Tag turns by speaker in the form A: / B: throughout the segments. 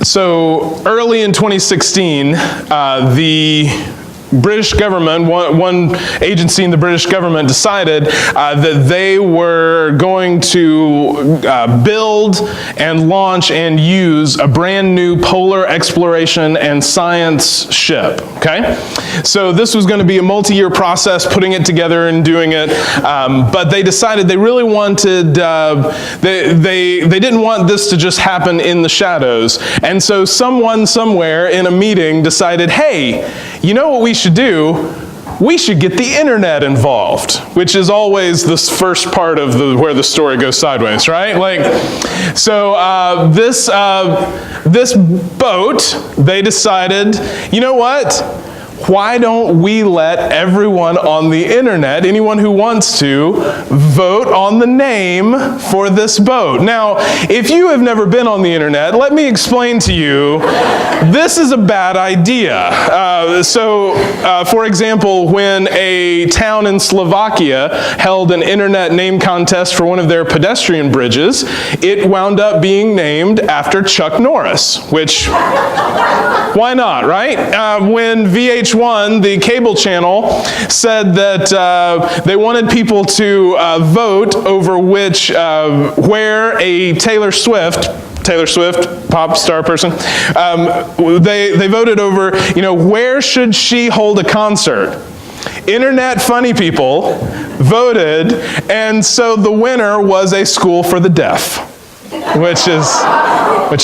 A: So early in 2016, the British government, one agency in the British government decided that they were going to build and launch and use a brand new polar exploration and science ship, okay? So this was going to be a multi-year process, putting it together and doing it, but they decided they really wanted, they didn't want this to just happen in the shadows, and so someone somewhere in a meeting decided, hey, you know what we should do? We should get the internet involved, which is always the first part of where the story goes sideways, right? So this boat, they decided, you know what? Why don't we let everyone on the internet, anyone who wants to, vote on the name for this boat? Now, if you have never been on the internet, let me explain to you, this is a bad idea. For example, when a town in Slovakia held an internet name contest for one of their pedestrian bridges, it wound up being named after Chuck Norris, which, why not, right? When VH1, the cable channel, said that they wanted people to vote over where a Taylor Swift, pop star person, they voted over, where should she hold a concert? Internet funny people voted, and so the winner was a school for the deaf. Which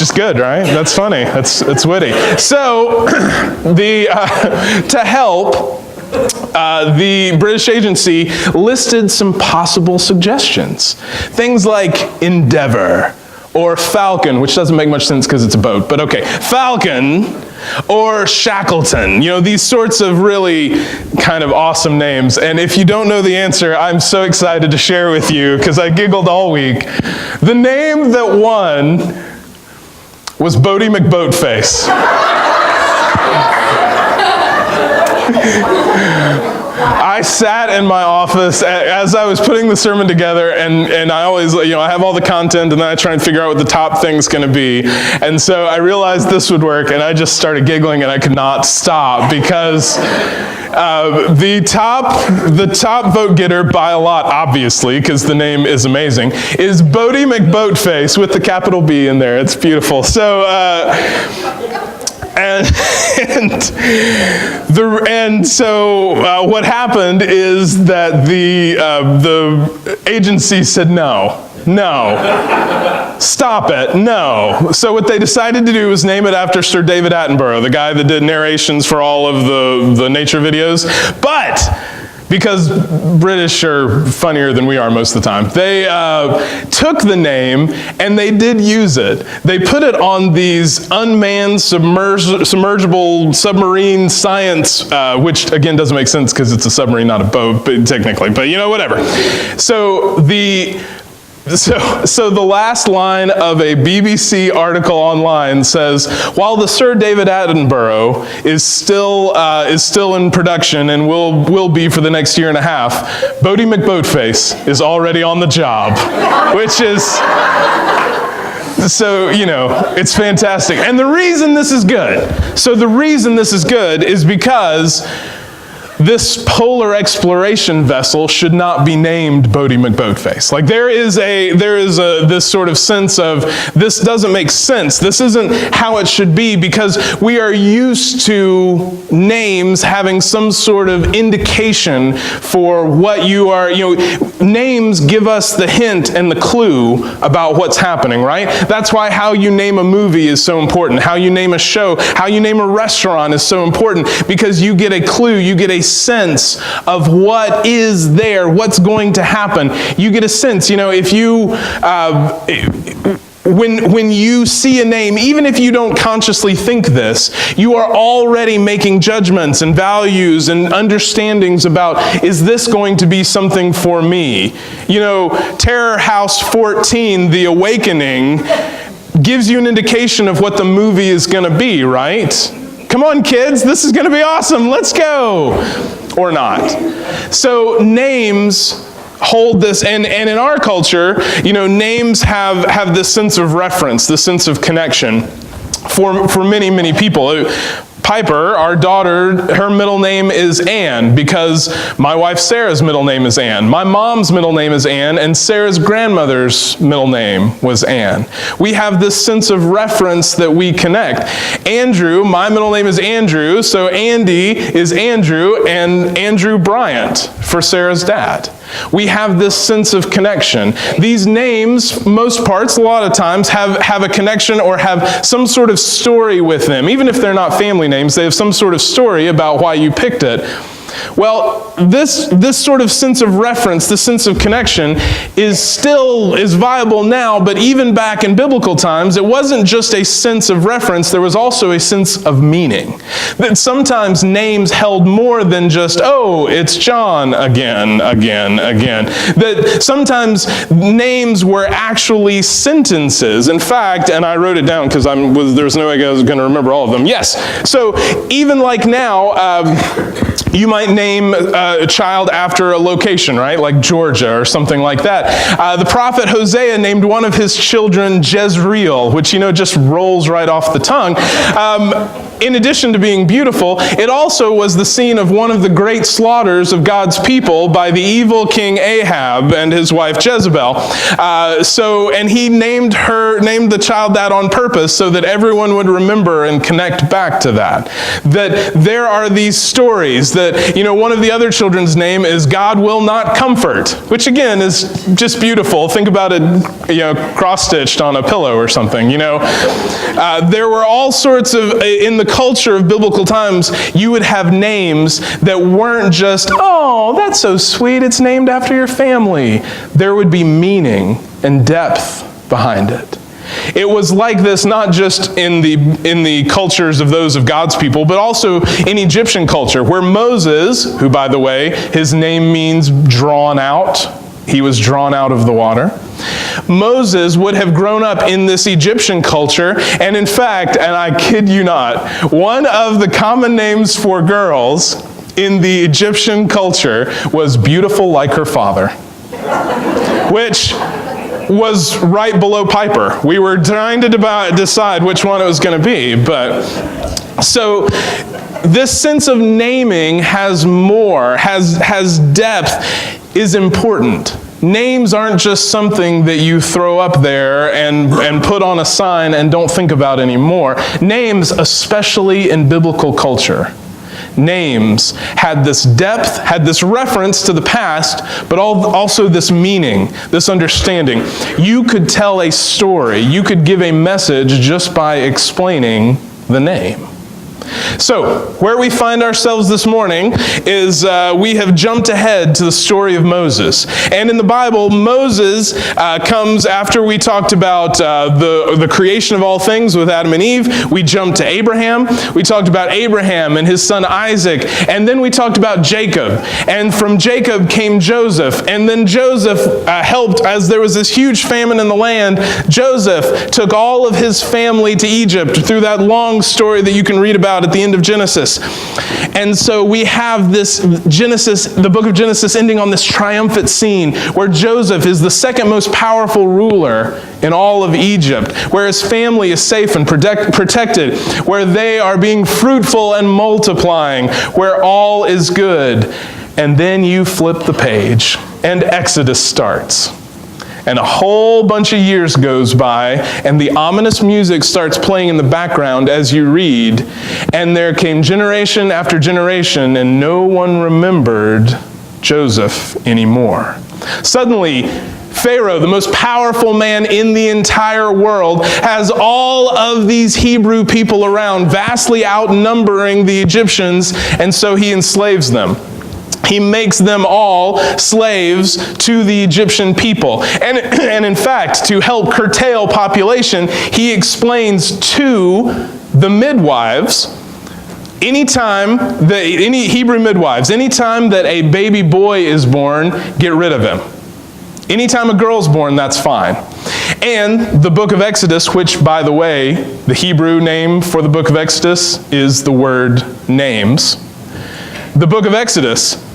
A: is good, right? That's funny. It's witty. So, to help, the British agency listed some possible suggestions. Things like Endeavour, or Falcon, which doesn't make much sense because it's a boat, but okay. Falcon, or Shackleton. These sorts of really kind of awesome names. And if you don't know the answer, I'm so excited to share with you because I giggled all week. The name that won was Bodie McBoatface. I sat in my office as I was putting the sermon together, and I always, I have all the content, and then I try and figure out what the top thing's going to be. And so I realized this would work, and I just started giggling, and I could not stop because the top vote getter by a lot, obviously, because the name is amazing, is Bodie McBoatface with the capital B in there. It's beautiful. So. So what happened is that the agency said no, stop it, no. So what they decided to do was name it after Sir David Attenborough, the guy that did narrations for all of the nature videos. But because British are funnier than we are most of the time, they took the name and they did use it. They put it on these unmanned submergible submarine science, which again doesn't make sense because it's a submarine, not a boat, but technically, but whatever. So the last line of a BBC article online says, while the Sir David Attenborough is still in production and will be for the next year and a half, Bodie McBoatface is already on the job, which is, so, it's fantastic. And the reason this is good, is because this polar exploration vessel should not be named Bodie McBoatface. Like there is this sort of sense of, this doesn't make sense. This isn't how it should be, because we are used to names having some sort of indication for what you are, names give us the hint and the clue about what's happening, right? That's why how you name a movie is so important. How you name a show, how you name a restaurant is so important, because you get a clue, you get a sense of what is there, what's going to happen. You get a sense, if you, when you see a name, even if you don't consciously think this, you are already making judgments and values and understandings about, is this going to be something for me? Terror House 14, The Awakening, gives you an indication of what the movie is going to be, right? Come on, kids, this is going to be awesome. Let's go. Or not. So names hold this, and in our culture, names have this sense of reference, this sense of connection. for many, many people. Piper, our daughter, her middle name is Ann because my wife Sarah's middle name is Ann. My mom's middle name is Ann, and Sarah's grandmother's middle name was Ann. We have this sense of reference that we connect. Andrew, my middle name is Andrew, so Andy is Andrew, and Andrew Bryant for Sarah's dad. We have this sense of connection. These names, most parts, a lot of times, have a connection or have some sort of story with them. Even if they're not family names, they have some sort of story about why you picked it. Well, this sort of sense of reference, this sense of connection is viable now, but even back in biblical times, it wasn't just a sense of reference, there was also a sense of meaning. That sometimes names held more than just, oh, it's John again. That sometimes names were actually sentences. In fact, and I wrote it down because there was no way I was going to remember all of them. Yes, so even like now, you might name a child after a location, right? Like Georgia or something like that. The prophet Hosea named one of his children Jezreel, which, just rolls right off the tongue. In addition to being beautiful, it also was the scene of one of the great slaughters of God's people by the evil king Ahab and his wife Jezebel. And he named the child that on purpose so that everyone would remember and connect back to that. That there are these stories that, one of the other children's name is God Will Not Comfort, which again is just beautiful. Think about it, cross-stitched on a pillow or something, There were all sorts of, in the culture of biblical times, you would have names that weren't just, oh, that's so sweet, it's named after your family. There would be meaning and depth behind it. It was like this not just in the cultures of those of God's people, but also in Egyptian culture, where Moses, who by the way, his name means drawn out, he was drawn out of the water. Moses would have grown up in this Egyptian culture, and in fact, and I kid you not, one of the common names for girls in the Egyptian culture was beautiful like her father, which was right below Piper. We were trying to decide which one it was going to be, but so this sense of naming has more, has depth, is important. Names aren't just something that you throw up there and put on a sign and don't think about anymore. Names, especially in biblical culture, names had this depth, had this reference to the past, but also this meaning, this understanding. You could tell a story, you could give a message just by explaining the name. So, where we find ourselves this morning is we have jumped ahead to the story of Moses. And in the Bible, Moses comes after we talked about the creation of all things with Adam and Eve. We jumped to Abraham. We talked about Abraham and his son Isaac. And then we talked about Jacob. And from Jacob came Joseph. And then Joseph helped, as there was this huge famine in the land, Joseph took all of his family to Egypt through that long story that you can read about at the end of Genesis. And so we have this the book of Genesis ending on this triumphant scene where Joseph is the second most powerful ruler in all of Egypt, where his family is safe and protected, where they are being fruitful and multiplying, where all is good. And then you flip the page and Exodus starts. And a whole bunch of years goes by, and the ominous music starts playing in the background as you read, and there came generation after generation, and no one remembered Joseph anymore. Suddenly, Pharaoh, the most powerful man in the entire world, has all of these Hebrew people around, vastly outnumbering the Egyptians, and so he enslaves them. He makes them all slaves to the Egyptian people. And in fact, to help curtail population, he explains to the midwives, any Hebrew midwives, anytime that a baby boy is born, get rid of him. Anytime a girl's born, that's fine. And the book of Exodus, which, by the way, the Hebrew name for the book of Exodus is the word names. The book of Exodus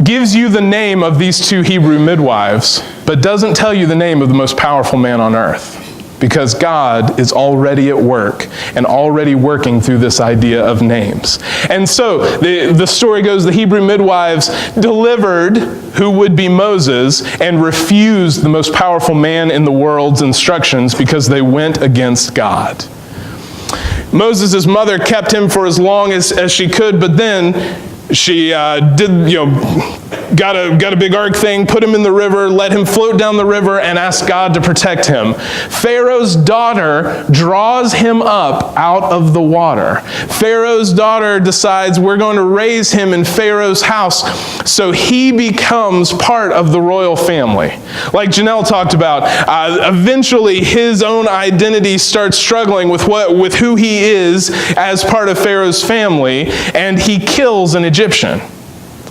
A: gives you the name of these two Hebrew midwives, but doesn't tell you the name of the most powerful man on earth. because God is already at work and already working through this idea of names. And so the story goes, the Hebrew midwives delivered who would be Moses and refused the most powerful man in the world's instructions because they went against God. Moses' mother kept him for as long as she could, but then she got a big ark thing, put him in the river, let him float down the river, and asked God to protect him. Pharaoh's daughter draws him up out of the water. Pharaoh's daughter decides, we're going to raise him in Pharaoh's house, so he becomes part of the royal family. Like Janelle talked about, eventually his own identity starts struggling with who he is as part of Pharaoh's family, and he kills an Egyptian.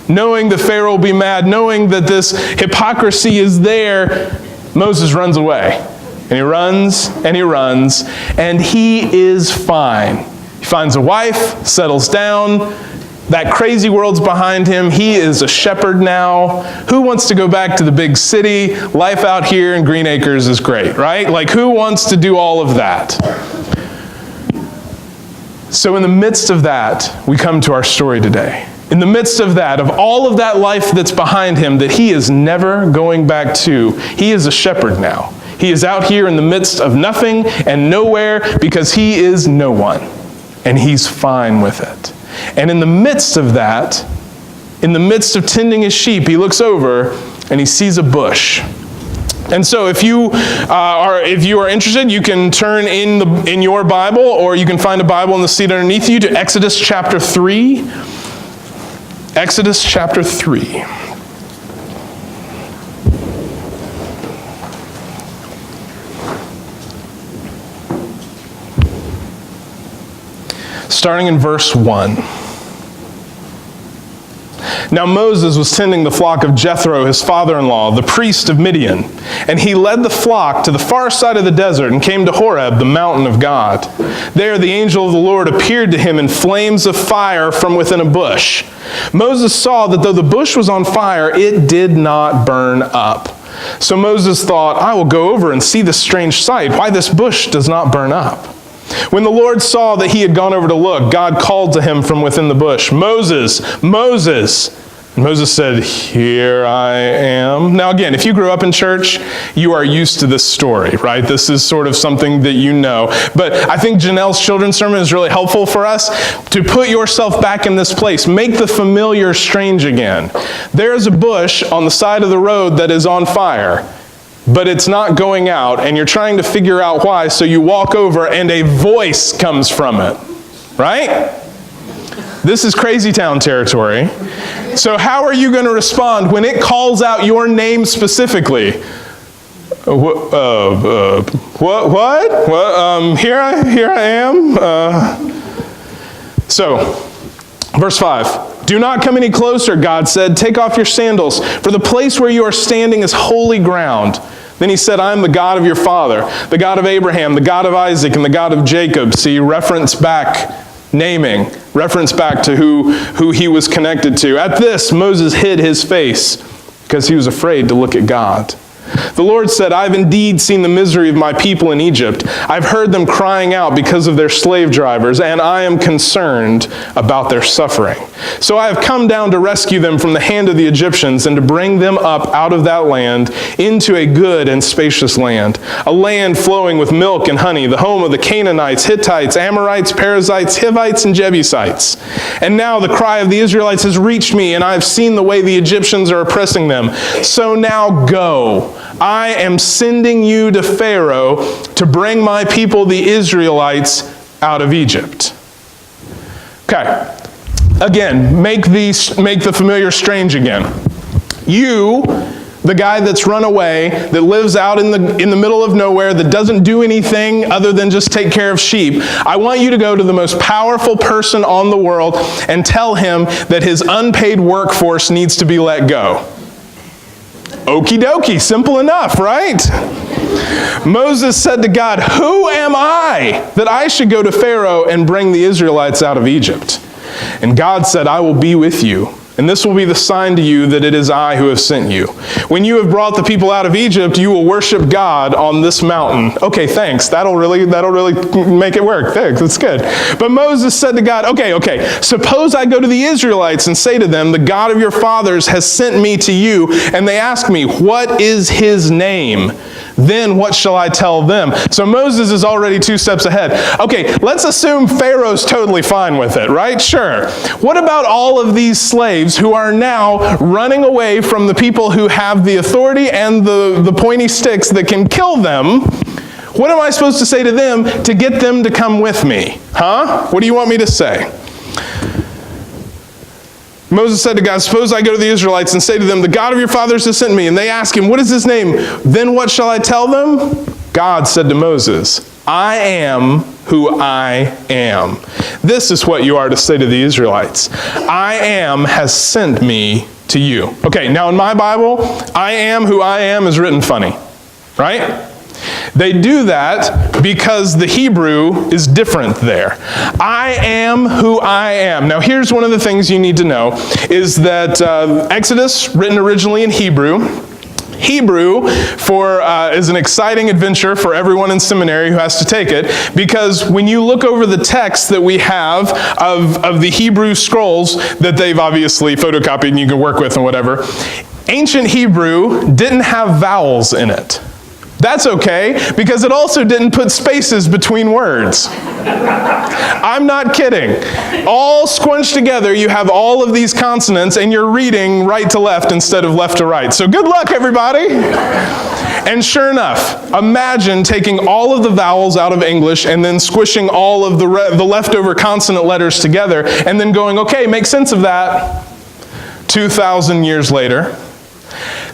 A: Knowing that Pharaoh will be mad, knowing that this hypocrisy is there, Moses runs away. And he runs, and he runs, and he is fine. He finds a wife, settles down. That crazy world's behind him. He is a shepherd now. Who wants to go back to the big city? Life out here in Green Acres is great, right? Like, who wants to do all of that? So in the midst of that, we come to our story today. In the midst of that, of all of that life that's behind him that he is never going back to, he is a shepherd now. He is out here in the midst of nothing and nowhere because he is no one. And he's fine with it. And in the midst of that, in the midst of tending his sheep, he looks over and he sees a bush. And so if you are interested, you can turn in your Bible, or you can find a Bible in the seat underneath you, to Exodus chapter 3. Exodus chapter 3. Starting in verse 1. Now Moses was tending the flock of Jethro, his father-in-law, the priest of Midian. And he led the flock to the far side of the desert and came to Horeb, the mountain of God. There the angel of the Lord appeared to him in flames of fire from within a bush. Moses saw that though the bush was on fire, it did not burn up. So Moses thought, I will go over and see this strange sight, why this bush does not burn up. When the Lord saw that he had gone over to look, God called to him from within the bush, Moses, Moses. And Moses said, here I am. Now again, if you grew up in church, you are used to this story, right? This is sort of something that you know. But I think Janelle's children's sermon is really helpful for us to put yourself back in this place. Make the familiar strange again. There's a bush on the side of the road that is on fire, but it's not going out, and you're trying to figure out why, so you walk over and a voice comes from it, right? This is crazy town territory. So how are you going to respond when it calls out your name specifically? What? Here I am. So, verse 5. Do not come any closer, God said. Take off your sandals, for the place where you are standing is holy ground. Then he said, I am the God of your father, the God of Abraham, the God of Isaac, and the God of Jacob. See, reference back, naming, reference back to who he was connected to. At this, Moses hid his face because he was afraid to look at God. The Lord said, I've indeed seen the misery of my people in Egypt. I've heard them crying out because of their slave drivers, and I am concerned about their suffering. So I have come down to rescue them from the hand of the Egyptians and to bring them up out of that land into a good and spacious land, a land flowing with milk and honey, the home of the Canaanites, Hittites, Amorites, Perizzites, Hivites, and Jebusites. And now the cry of the Israelites has reached me, and I have seen the way the Egyptians are oppressing them. So now go. I am sending you to Pharaoh to bring my people, the Israelites, out of Egypt. Okay. Again, make the familiar strange again. You, the guy that's run away, that lives out in the middle of nowhere, that doesn't do anything other than just take care of sheep, I want you to go to the most powerful person on the world and tell him that his unpaid workforce needs to be let go. Okie dokie, simple enough, right? Moses said to God, who am I that I should go to Pharaoh and bring the Israelites out of Egypt? And God said, I will be with you, and this will be the sign to you that it is I who have sent you. When you have brought the people out of Egypt, you will worship God on this mountain. Okay, thanks. That'll really make it work. Thanks, that's good. But Moses said to God, okay, suppose I go to the Israelites and say to them, the God of your fathers has sent me to you, and they ask me, what is his name? Then what shall I tell them? So Moses is already 2 steps ahead. Okay, let's assume Pharaoh's totally fine with it, right? Sure. What about all of these slaves who are now running away from the people who have the authority and the pointy sticks that can kill them? What am I supposed to say to them to get them to come with me? Huh? What do you want me to say? Moses said to God, suppose I go to the Israelites and say to them, the God of your fathers has sent me. And they ask him, what is his name? Then what shall I tell them? God said to Moses, I am who I am. This is what you are to say to the Israelites. I am has sent me to you. Okay, now in my Bible, I am who I am is written funny, right? They do that because the Hebrew is different there. I am who I am. Now here's one of the things you need to know, is that Exodus, written originally in Hebrew, is an exciting adventure for everyone in seminary who has to take it, because when you look over the text that we have of the Hebrew scrolls that they've obviously photocopied and you can work with and whatever, ancient Hebrew didn't have vowels in it. That's okay, because it also didn't put spaces between words. I'm not kidding. All squinched together, you have all of these consonants, and you're reading right to left instead of left to right. So good luck, everybody. And sure enough, imagine taking all of the vowels out of English and then squishing all of the leftover consonant letters together, and then going, okay, make sense of that. 2,000 years later.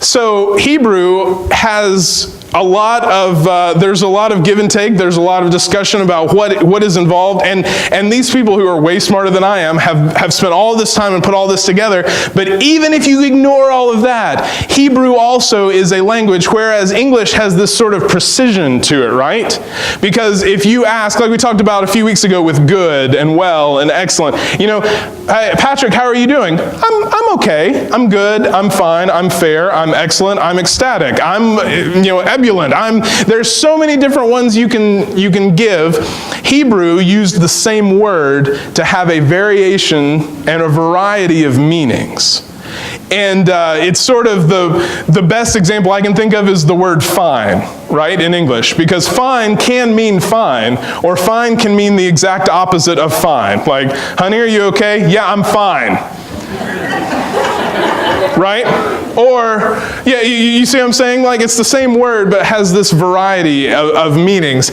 A: So Hebrew has there's a lot of give and take. There's a lot of discussion about what is involved. And these people who are way smarter than I am have spent all this time and put all this together. But even if you ignore all of that, Hebrew also is a language, whereas English has this sort of precision to it, right? Because if you ask, like we talked about a few weeks ago with good and well and excellent, hey, Patrick, how are you doing? I'm okay. I'm good. I'm fine. I'm fair. I'm excellent. I'm ecstatic. I'm, ebullient. There's so many different ones you can give. Hebrew used the same word to have a variation and a variety of meanings. And it's sort of the best example I can think of is the word fine, right, in English. Because fine can mean fine, or fine can mean the exact opposite of fine. Like, honey, are you okay? Yeah, I'm fine. Right? Or, yeah, you see what I'm saying? Like, it's the same word, but it has this variety of meanings.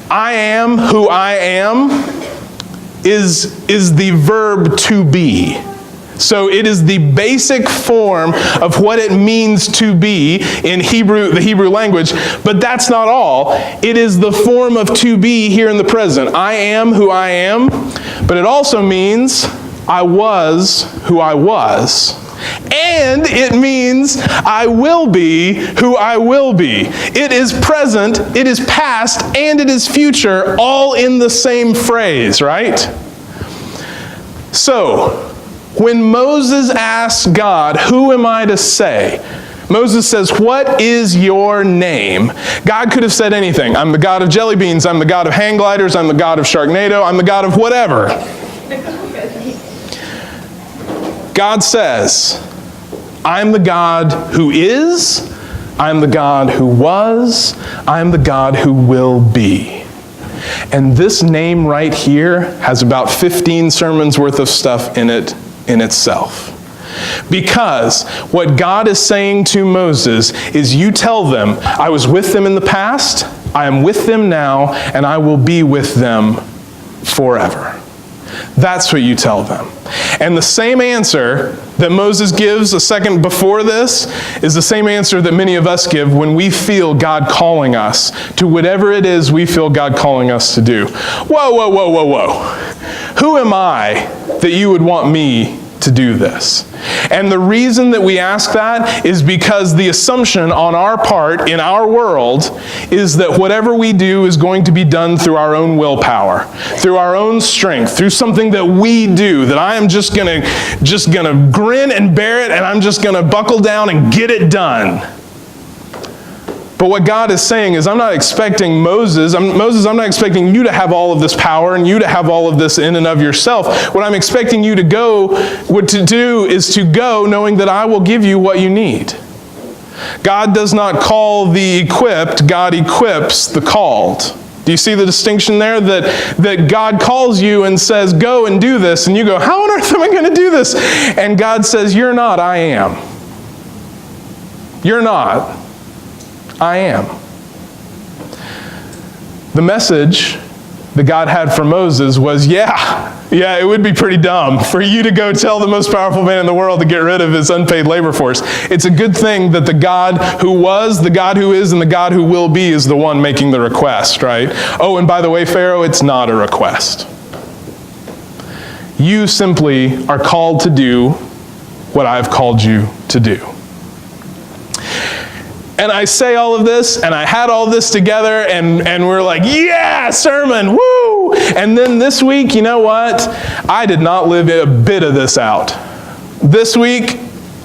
A: I am who I am is the verb to be. So it is the basic form of what it means to be in Hebrew, the Hebrew language, but that's not all. It is the form of to be here in the present. I am who I am, but it also means I was who I was. And it means I will be who I will be. It is present, it is past, and it is future, all in the same phrase, right? So, when Moses asks God, who am I to say? Moses says, what is your name? God could have said anything. I'm the God of jelly beans, I'm the God of hang gliders, I'm the God of Sharknado, I'm the God of whatever. God says, I'm the God who is, I'm the God who was, I'm the God who will be. And this name right here has about 15 sermons worth of stuff in it in itself. Because what God is saying to Moses is, you tell them, I was with them in the past, I am with them now, and I will be with them forever. That's what you tell them. And the same answer that Moses gives a second before this is the same answer that many of us give when we feel God calling us to whatever it is we feel God calling us to do. Whoa, whoa, whoa, whoa, whoa. Who am I that you would want me to do this? And the reason that we ask that is because the assumption on our part in our world is that whatever we do is going to be done through our own willpower, through our own strength, through something that we do, that I am just gonna grin and bear it, and I'm just gonna buckle down and get it done. But what God is saying is, I'm not expecting Moses, I'm not expecting you to have all of this power and you to have all of this in and of yourself. What I'm expecting you to do is to go knowing that I will give you what you need. God does not call the equipped, God equips the called. Do you see the distinction there? That God calls you and says, go and do this, and you go, how on earth am I going to do this? And God says, you're not, I am. You're not. I am. The message that God had for Moses was, yeah, it would be pretty dumb for you to go tell the most powerful man in the world to get rid of his unpaid labor force. It's a good thing that the God who was, the God who is, and the God who will be is the one making the request, right? Oh, and by the way, Pharaoh, it's not a request. You simply are called to do what I've called you to do. And I say all of this, and I had all this together, and we're like, yeah, sermon, woo! And then this week, you know what? I did not live a bit of this out. This week,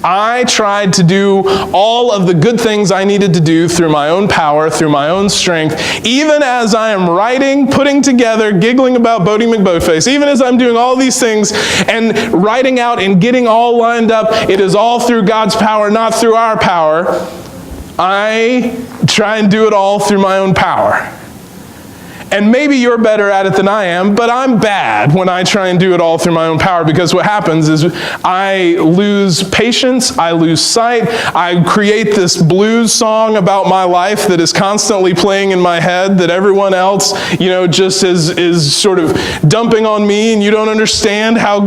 A: I tried to do all of the good things I needed to do through my own power, through my own strength, even as I am writing, putting together, giggling about Bodie McBoatface, even as I'm doing all these things and writing out and getting all lined up, it is all through God's power, not through our power. I try and do it all through my own power. And maybe you're better at it than I am, but I'm bad when I try and do it all through my own power, because what happens is I lose patience, I lose sight, I create this blues song about my life that is constantly playing in my head that everyone else, just is sort of dumping on me, and you don't understand how,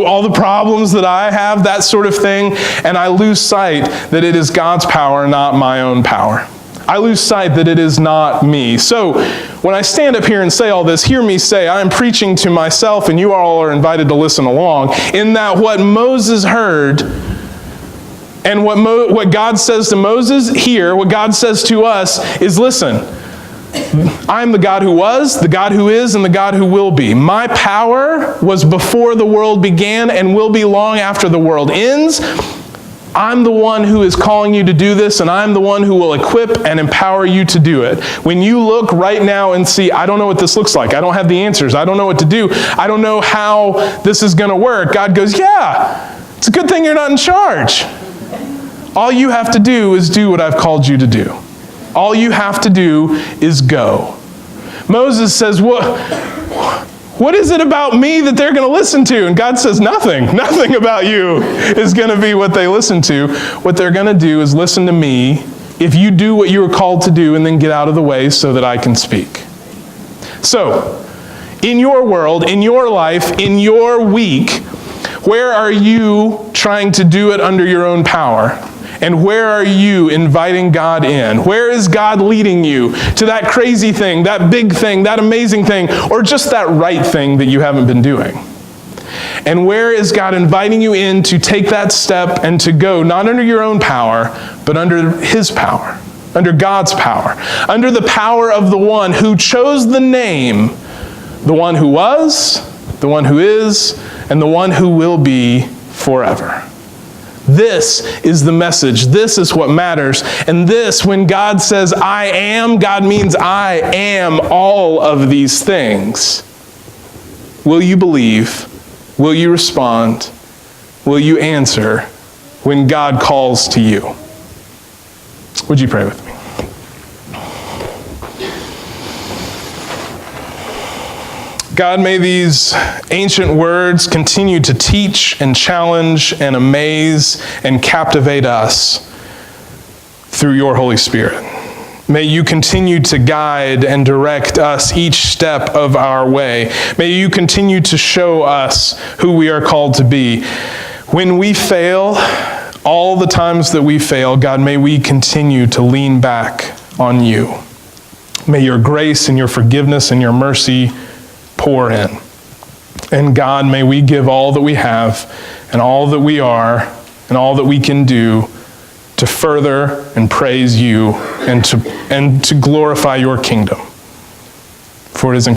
A: all the problems that I have, that sort of thing, and I lose sight that it is God's power, not my own power. I lose sight that it is not me. So when I stand up here and say all this, hear me say, I'm preaching to myself, and you all are invited to listen along, in that what Moses heard and what God says to Moses here, what God says to us is, listen, I'm the God who was, the God who is, and the God who will be. My power was before the world began and will be long after the world ends. I'm the one who is calling you to do this, and I'm the one who will equip and empower you to do it. When you look right now and see, I don't know what this looks like, I don't have the answers, I don't know what to do, I don't know how this is going to work, God goes, yeah, it's a good thing you're not in charge. All you have to do is do what I've called you to do. All you have to do is go. Moses says, what is it about me that they're going to listen to? And God says, nothing about you is going to be what they listen to. What they're going to do is listen to me if you do what you were called to do and then get out of the way so that I can speak. So, in your world, in your life, in your week, where are you trying to do it under your own power? And where are you inviting God in? Where is God leading you to that crazy thing, that big thing, that amazing thing, or just that right thing that you haven't been doing? And where is God inviting you in to take that step and to go, not under your own power, but under His power, under God's power, under the power of the one who chose the name, the one who was, the one who is, and the one who will be forever. This is the message. This is what matters. And this, when God says, I am, God means I am all of these things. Will you believe? Will you respond? Will you answer when God calls to you? Would you pray with me? God, may these ancient words continue to teach and challenge and amaze and captivate us through your Holy Spirit. May you continue to guide and direct us each step of our way. May you continue to show us who we are called to be. When we fail, all the times that we fail, God, may we continue to lean back on you. May your grace and your forgiveness and your mercy pour in. And God, may we give all that we have and all that we are and all that we can do to further and praise you and to glorify your kingdom. For it is in